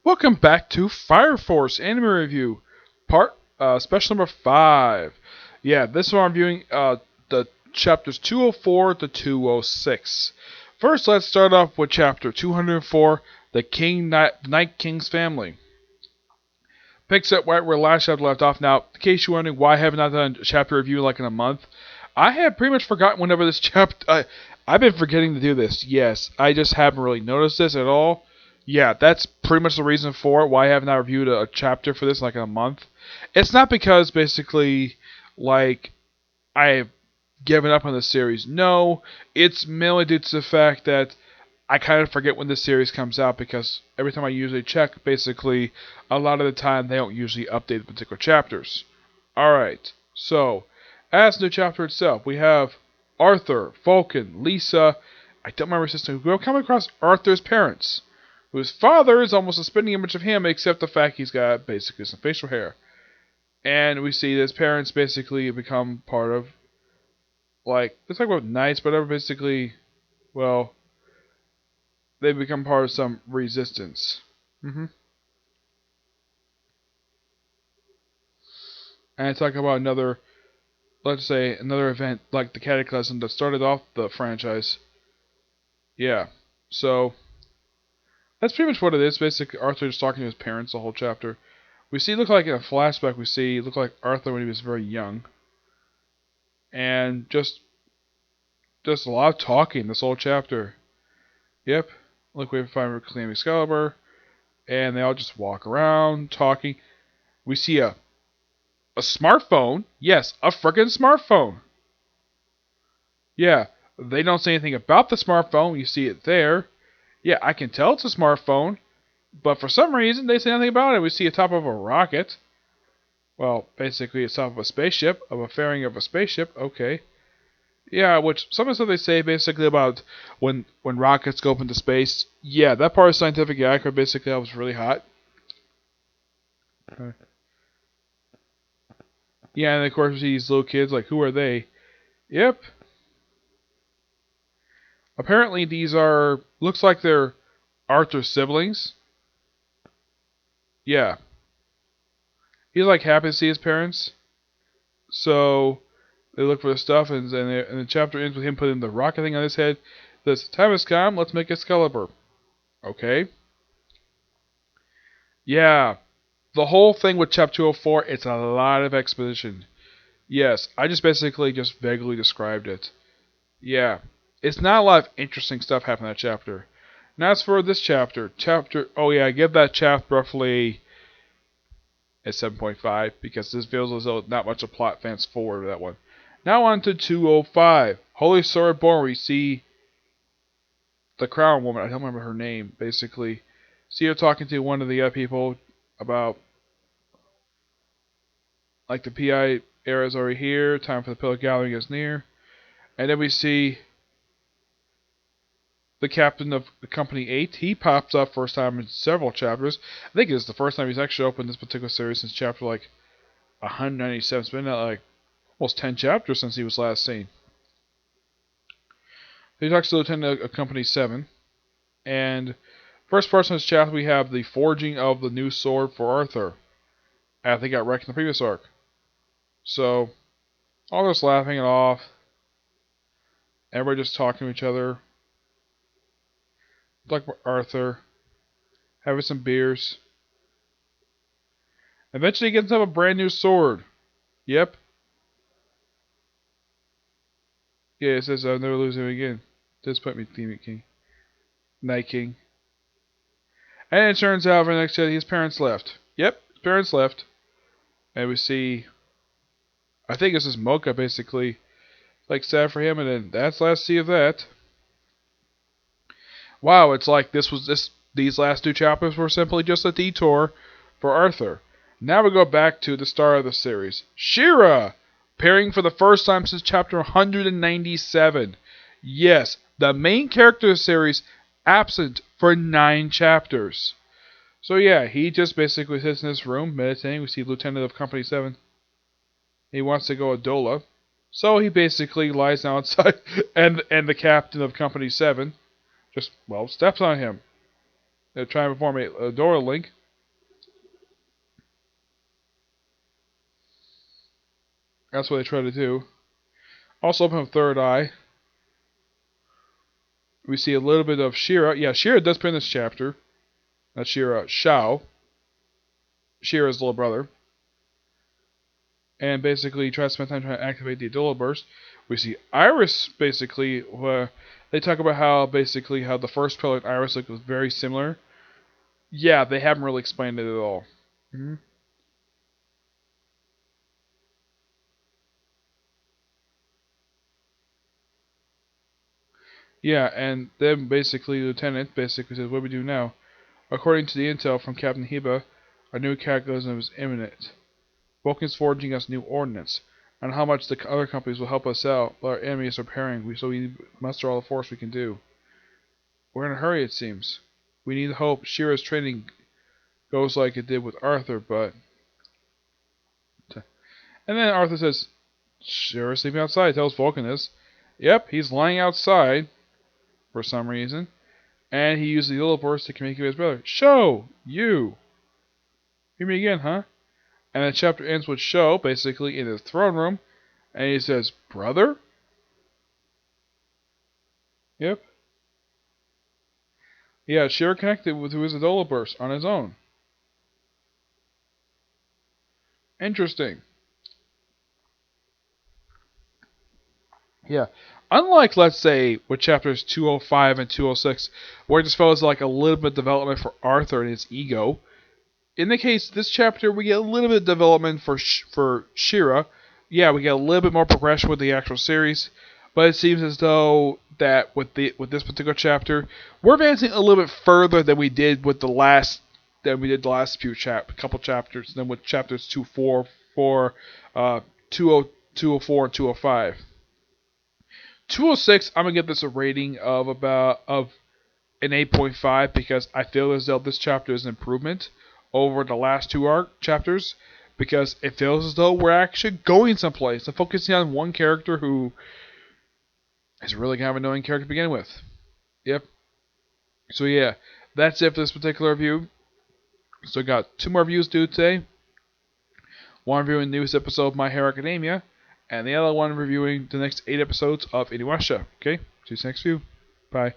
Welcome back to Fire Force Anime Review, special number 5. Yeah, this one I'm viewing the chapters 204 to 206. First, let's start off with chapter 204, the Night King's Family. Picks up right where last chapter left off. Now, in case you're wondering why I haven't done a chapter review like in a month, I have pretty much forgotten whenever this chapter. I've been forgetting to do this. Yes, I just haven't really noticed this at all. Yeah, that's pretty much the reason for it. Why I have not reviewed a chapter for this in like a month. It's not because basically like I've given up on the series. No, it's mainly due to the fact that I kind of forget when this series comes out because every time I usually check, basically, a lot of the time they don't usually update the particular chapters. Alright, so, as the chapter itself, we have Arthur, Vulcan, Lisa, I don't remember his name, we'll come across Arthur's parents, whose father is almost a spitting image of him, except the fact he's got basically some facial hair. And we see that his parents basically become part of, like, let's talk about knights, but basically, well, they become part of some resistance. And talk about another, let's say, another event like the Cataclysm that started off the franchise. Yeah. So, that's pretty much what it is. Basically, Arthur is talking to his parents the whole chapter. We see, look like in a flashback, we see, look like Arthur when he was very young. And just a lot of talking this whole chapter. Yep. Look, we find Reclaim Excalibur. And they all just walk around talking. We see a smartphone. Yes, a freaking smartphone. Yeah, they don't say anything about the smartphone. You see it there. Yeah, I can tell it's a smartphone. But for some reason, they say nothing about it. We see a top of a rocket. Well, basically, it's top of a spaceship, of a fairing of a spaceship. Okay. Yeah, which some of the stuff they say basically about when rockets go up into space. Yeah, that part is scientifically accurate. Basically, that was really hot. Yeah, and of course, we see these little kids. Like, who are they? Yep. Apparently, these are. Looks like they're Arthur's siblings. Yeah. He's like happy to see his parents. So they look for the stuff, and the chapter ends with him putting the rocket thing on his head. Says, "Time has come. Let's make Excalibur." Okay. Yeah. The whole thing with Chapter 204, it's a lot of exposition. Yes, I just basically just vaguely described it. Yeah. It's not a lot of interesting stuff happening in that chapter. Now as for this oh yeah, I give that chapter roughly a 7.5 because this feels as though not much of plot advance forward to that one. Now on to 205. Holy Sword Reborn, we see the crown woman, I don't remember her name, basically. See her talking to one of the other people about, like, the PI era is already here, time for the Pillar Gathering is near. And then we see the captain of the Company 8. He pops up first time in several chapters. I think it's the first time he's actually opened this particular series since chapter, like, 197. It's been, like, almost 10 chapters since he was last seen. He talks to the Lieutenant of Company 7. And first person in this chapter, we have the forging of the new sword for Arthur. After he got wrecked in the previous arc. So, all just laughing it off. Everybody just talking to each other. Like Arthur. Having some beers. Eventually he gets up a brand new sword. Yep. Yeah, it says I'll never lose him again. This put me Demon King. Night King. And it turns out for the next day his parents left. Yep, his parents left. And we see, I think this is Mocha basically. Like sad for him, and then that's last see of that. Wow, it's like these last two chapters were simply just a detour for Arthur. Now we go back to the star of the series, Shira, appearing for the first time since chapter 197. Yes, the main character of the series absent for 9 chapters. So yeah, he just basically sits in his room meditating. We see Lieutenant of Company 7. He wants to go Adola. So he basically lies down outside and the captain of Company 7 just, well, steps on him. They're trying to perform a door link. That's what they try to do. Also open up third eye. We see a little bit of Shira. Yeah, Shira does appear in this chapter. That's Shira Shao. Shira's little brother. And basically he tries to spend time trying to activate the Adola burst. We see Iris basically where they talk about how basically how the first pillar Iris look was very similar. Yeah, they haven't really explained it at all. Mm-hmm. Yeah, and then basically Lieutenant basically says, "What do we do now?" According to the intel from Captain Heba, a new cataclysm is imminent. Vulcan's forging us new ordnance. And how much the other companies will help us out, but our enemies are preparing, so we muster all the force we can do. We're in a hurry, it seems. We need hope Shira's training goes like it did with Arthur, but... And then Arthur says, Shira's sleeping outside, tells Vulcan this. Yep, he's lying outside, for some reason. And he used the little burst to communicate with his brother. Show! You! Hear me again, huh? And the chapter ends with Show, basically, in his throne room. And he says, Brother? Yep. Yeah, Shira connected with his Adola burst on his own. Interesting. Yeah. Unlike, let's say, with chapters 205 and 206, where it just feels like a little bit of development for Arthur and his ego, in the case of this chapter, we get a little bit of development for Shira. Yeah, we get a little bit more progression with the actual series, but it seems as though that with this particular chapter, we're advancing a little bit further than we did with the last few couple chapters than with chapters 244, 204, and 205. 206, I'm gonna give this a rating of an 8.5 because I feel as though this chapter is an improvement over the last two chapters because it feels as though we're actually going someplace and focusing on one character who is really kind of an annoying character to begin with. Yep. So yeah, that's it for this particular review. So I got two more reviews due today. One reviewing the newest episode of My Hero Academia, and the other one reviewing the next 8 episodes of Inuyasha. Okay, see you next view. Bye.